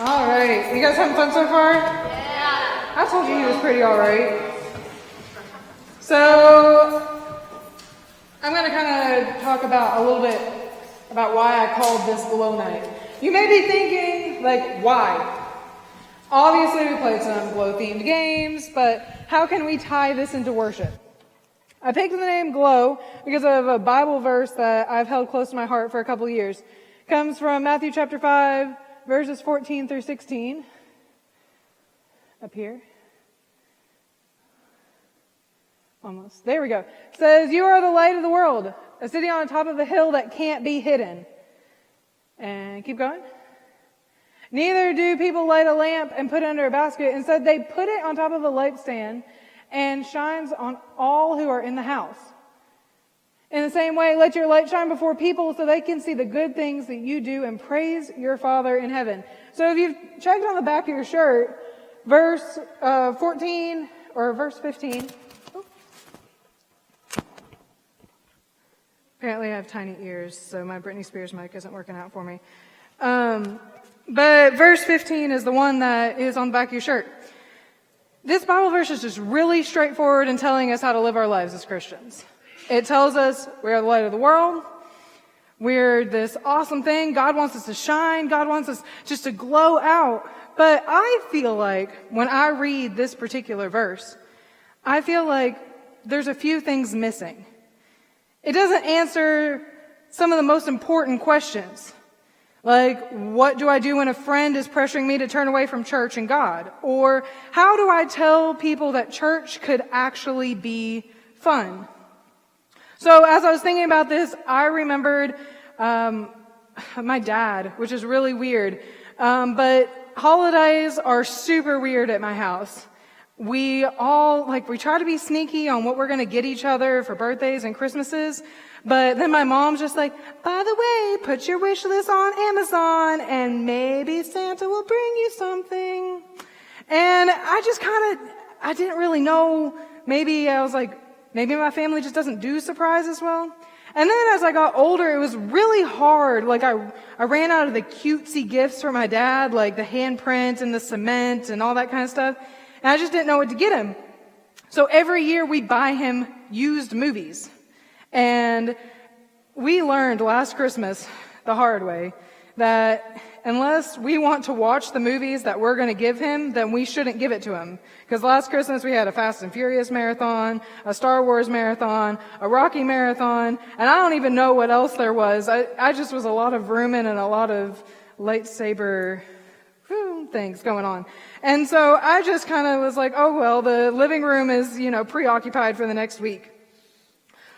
All right. You guys having fun so far? Yeah. I told you he was pretty all right. So I'm going to kind of talk about a little bit about why I called this Glow Night. You may be thinking, like, why? Obviously, we played some glow-themed games, but how can we tie this into worship? I picked the name Glow because of a Bible verse that I've held close to my heart for a couple of years. It comes from Matthew chapter 5, verses 14 through 16. Up here. Almost. There we go. It says, "You are the light of the world, a city on top of a hill that can't be hidden." And keep going. "Neither do people light a lamp and put it under a basket. Instead, they put it on top of a lampstand and shines on all who are in the house. In the same way, let your light shine before people so they can see the good things that you do and praise your Father in heaven." So if you've checked on the back of your shirt, verse 14 or verse 15. Apparently I have tiny ears, so my Britney Spears mic isn't working out for me. But verse 15 is the one that is on the back of your shirt. This Bible verse is just really straightforward in telling us how to live our lives as Christians. It tells us we are the light of the world. We're this awesome thing. God wants us to shine. God wants us just to glow out. But I feel like when I read this particular verse, I feel like there's a few things missing. It doesn't answer some of the most important questions. Like, what do I do when a friend is pressuring me to turn away from church and God? Or how do I tell people that church could actually be fun? So as I was thinking about this, I remembered my dad, which is really weird. But holidays are super weird at my house. We try to be sneaky on what we're going to get each other for birthdays and Christmases. But then my mom's just like, "By the way, put your wish list on Amazon and maybe Santa will bring you something." And I didn't really know. Maybe I was like, maybe my family just doesn't do surprises well. And then as I got older, it was really hard. Like I ran out of the cutesy gifts for my dad, like the handprint and the cement and all that kind of stuff. And I just didn't know what to get him. So every year we buy him used movies. And we learned last Christmas the hard way that unless we want to watch the movies that we're going to give him, then we shouldn't give it to him. Because last Christmas we had a Fast and Furious marathon, a Star Wars marathon, a Rocky marathon, and I don't even know what else there was. I just was a lot of Vroomin' and a lot of lightsaber things going on. And so I just kind of was like, oh, well, the living room is, preoccupied for the next week.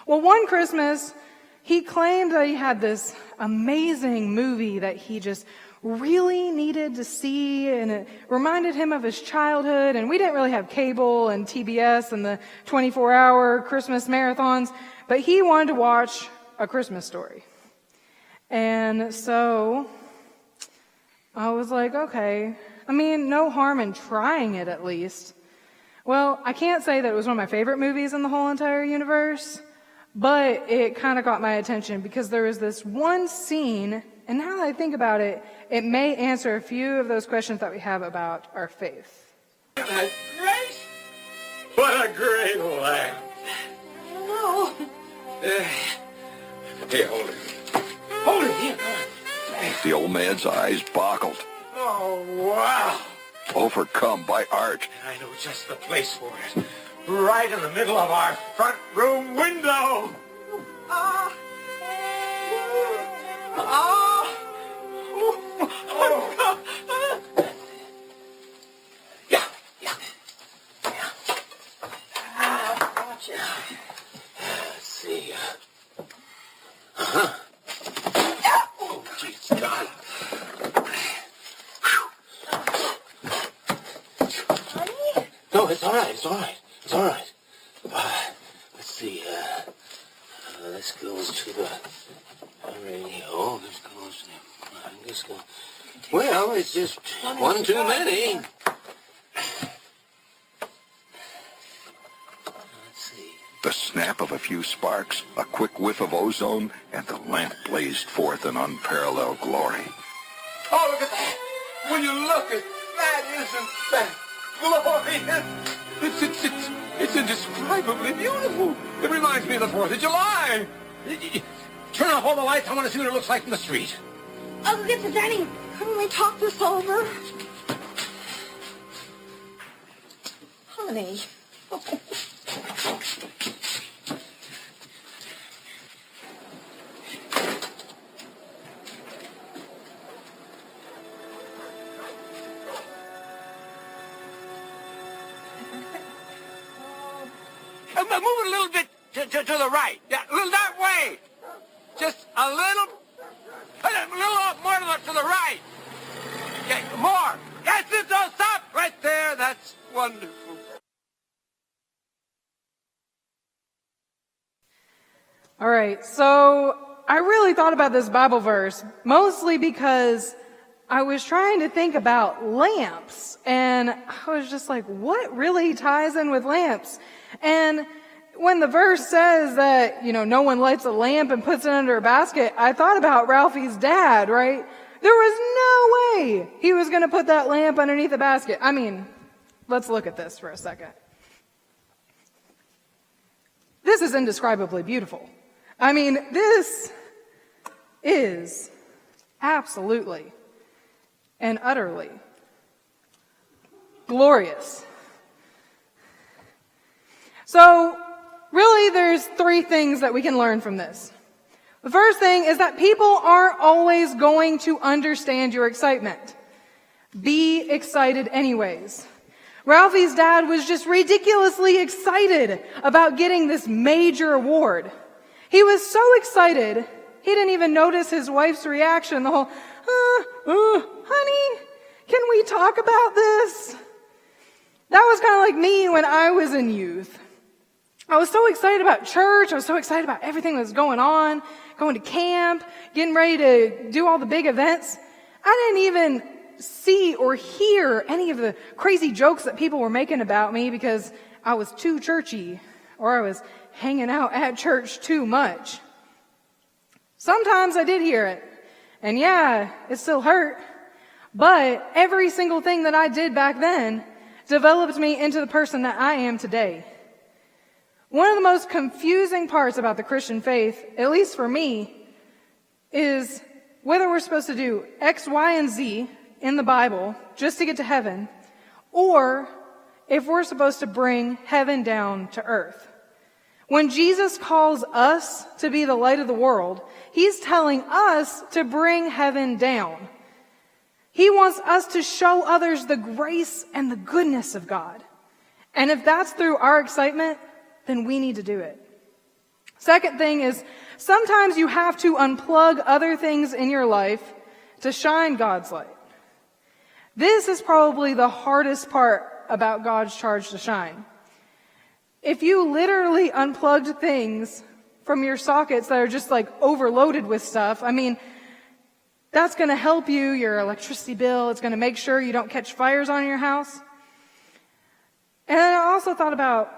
Well, one Christmas, he claimed that he had this amazing movie that he just really needed to see, and it reminded him of his childhood, and we didn't really have cable and TBS and the 24-hour Christmas marathons, but he wanted to watch A Christmas Story. And so I was like, okay, no harm in trying it at least. Well, I can't say that it was one of my favorite movies in the whole entire universe, but it kind of got my attention because there was this one scene, and now that I think about it, it may answer a few of those questions that we have about our faith. Great! What a great lamp! No. Here, hold it. Hold it here. The old man's eyes boggled, Oh, wow! overcome by art. I know just the place for it. Right in the middle of our front room window. Ah. Yeah. Watch it. Let's see. Oh, jeez, God. Honey? No, it's all right. It's all right. It's all right. Let's see. This goes to the radio. This goes to this goes. Well, it's just one too many. Let's see. The snap of a few sparks, a quick whiff of ozone, and the lamp blazed forth in unparalleled glory. Oh, look at that! Will you look at that? Isn't that glorious? It's indescribably beautiful. It reminds me of the 4th of July. Turn off all the lights. I want to see what it looks like from the street. I'll go get the Danny. Couldn't we talk this over? Honey. Move it a little bit to the right. Yeah, a little that way. Just a little more to the right. Okay, more. Yes, don't stop right there. That's wonderful. All right, so I really thought about this Bible verse, mostly because I was trying to think about lamps, and I was just like, what really ties in with lamps? And when the verse says that, no one lights a lamp and puts it under a basket, I thought about Ralphie's dad, right? There was no way he was going to put that lamp underneath a basket. I mean, let's look at this for a second. This is indescribably beautiful. I mean, this is absolutely and utterly glorious. So, really, there's 3 things that we can learn from this. The first thing is that people aren't always going to understand your excitement. Be excited anyways. Ralphie's dad was just ridiculously excited about getting this major award. He was so excited, he didn't even notice his wife's reaction, the whole, honey, can we talk about this? That was kind of like me when I was in youth. I was so excited about church. I was so excited about everything that was going on, going to camp, getting ready to do all the big events. I didn't even see or hear any of the crazy jokes that people were making about me because I was too churchy or I was hanging out at church too much. Sometimes I did hear it. And yeah, it still hurt. But every single thing that I did back then developed me into the person that I am today. One of the most confusing parts about the Christian faith, at least for me, is whether we're supposed to do X, Y, and Z in the Bible just to get to heaven, or if we're supposed to bring heaven down to earth. When Jesus calls us to be the light of the world, he's telling us to bring heaven down. He wants us to show others the grace and the goodness of God. And if that's through our excitement, then we need to do it. Second thing is, sometimes you have to unplug other things in your life to shine God's light. This is probably the hardest part about God's charge to shine. If you literally unplugged things from your sockets that are just like overloaded with stuff, I mean, that's going to help you, your electricity bill. It's going to make sure you don't catch fires on your house. And I also thought about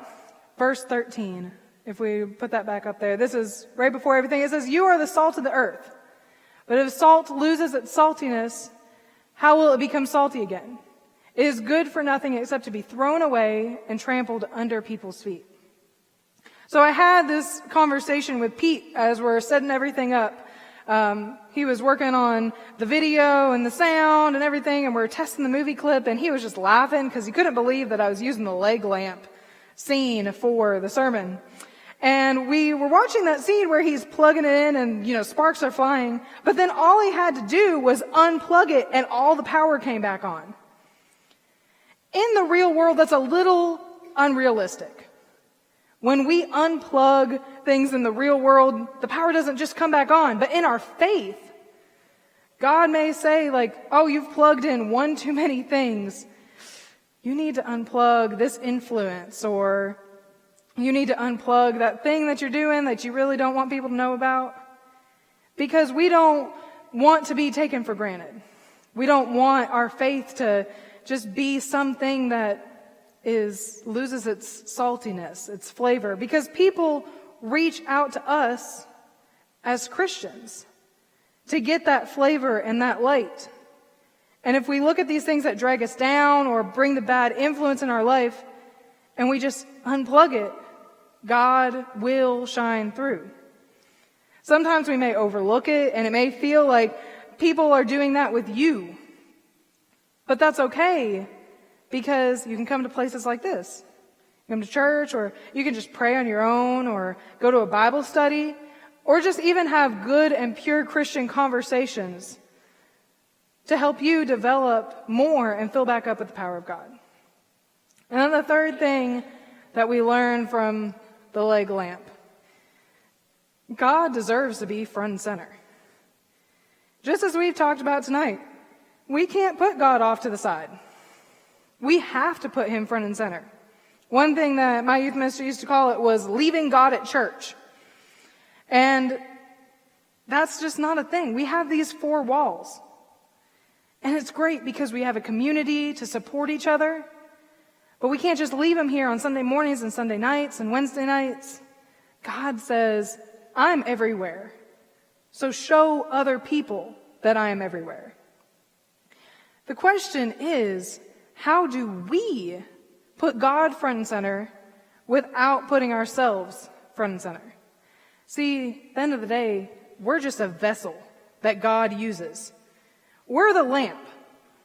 verse 13, if we put that back up there. This is right before everything. It says, "You are the salt of the earth. But if salt loses its saltiness, how will it become salty again? It is good for nothing except to be thrown away and trampled under people's feet." So I had this conversation with Pete as we're setting everything up. He was working on the video and the sound and everything, and we're testing the movie clip, and he was just laughing because he couldn't believe that I was using the leg lamp scene for the sermon. And we were watching that scene where he's plugging it in and, sparks are flying. But then all he had to do was unplug it and all the power came back on. In the real world, that's a little unrealistic. When we unplug things in the real world, the power doesn't just come back on. But in our faith, God may say oh, you've plugged in one too many things. You need to unplug this influence, or you need to unplug that thing that you're doing that you really don't want people to know about. Because we don't want to be taken for granted. We don't want our faith to just be something that loses its saltiness, its flavor. Because people reach out to us as Christians to get that flavor and that light. And if we look at these things that drag us down or bring the bad influence in our life, and we just unplug it, God will shine through. Sometimes we may overlook it, and it may feel like people are doing that with you. But that's okay, because you can come to places like this. You come to church, or you can just pray on your own, or go to a Bible study, or just even have good and pure Christian conversations to help you develop more and fill back up with the power of God. And then the third thing that we learn from the leg lamp: God deserves to be front and center. Just as we've talked about tonight, we can't put God off to the side. We have to put him front and center. One thing that my youth minister used to call it was leaving God at church. And that's just not a thing. We have these four walls. And it's great because we have a community to support each other. But we can't just leave him here on Sunday mornings and Sunday nights and Wednesday nights. God says, I'm everywhere. So show other people that I am everywhere. The question is, how do we put God front and center without putting ourselves front and center? See, at the end of the day, we're just a vessel that God uses. We're the lamp.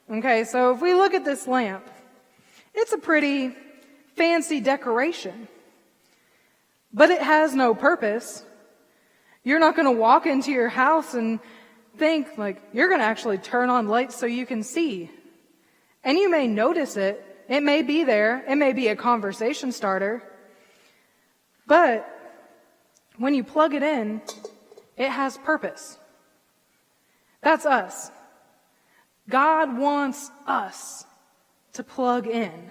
Okay, so if we look at this lamp, it's a pretty fancy decoration, but it has no purpose. You're not going to walk into your house and think you're going to actually turn on lights so you can see. And you may notice it. It may be there. It may be a conversation starter. But when you plug it in, it has purpose. That's us. God wants us to plug in.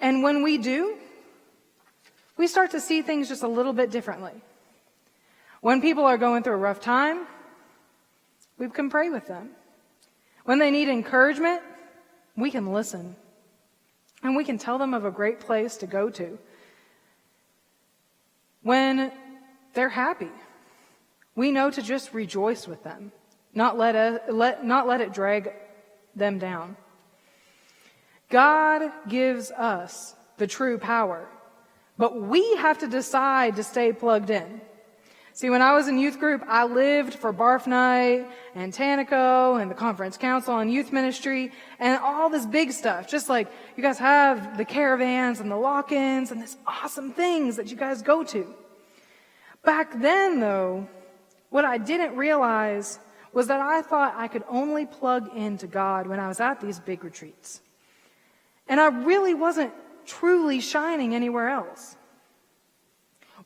And when we do, we start to see things just a little bit differently. When people are going through a rough time, we can pray with them. When they need encouragement, we can listen. And we can tell them of a great place to go to. When they're happy, we know to just rejoice with them, not let it drag them down. God gives us the true power, but we have to decide to stay plugged in. See, when I was in youth group, I lived for Barf Night and Tanico and the Conference Council and youth ministry and all this big stuff. Just like you guys have the caravans and the lock-ins and these awesome things that you guys go to. Back then, though, what I didn't realize was that I thought I could only plug into God when I was at these big retreats. And I really wasn't truly shining anywhere else.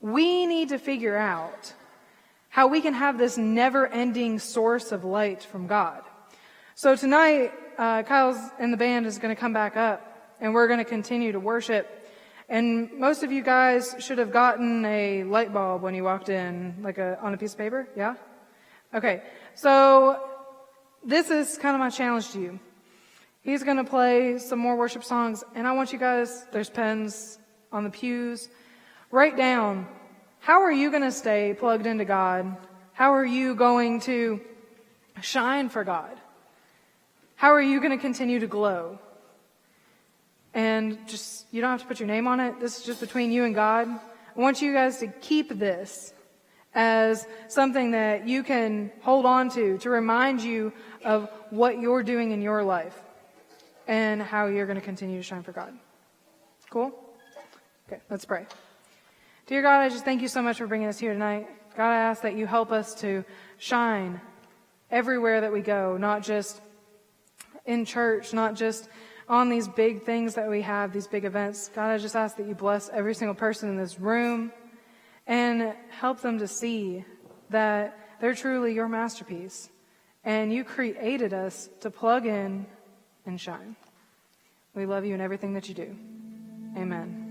We need to figure out how we can have this never-ending source of light from God. So tonight, Kyle's and the band is going to come back up, and we're going to continue to worship. And most of you guys should have gotten a light bulb when you walked in, on a piece of paper, yeah? Okay, so this is kind of my challenge to you. He's going to play some more worship songs, and I want you guys, there's pens on the pews, write down, how are you going to stay plugged into God? How are you going to shine for God? How are you going to continue to glow? And just, you don't have to put your name on it. This is just between you and God. I want you guys to keep this as something that you can hold on to remind you of what you're doing in your life and how you're going to continue to shine for God. Cool? Okay, let's pray. Dear God, I just thank you so much for bringing us here tonight. God, I ask that you help us to shine everywhere that we go, not just in church, not just on these big things that we have, these big events. God, I just ask that you bless every single person in this room and help them to see that they're truly your masterpiece and you created us to plug in and shine. We love you in everything that you do. Amen.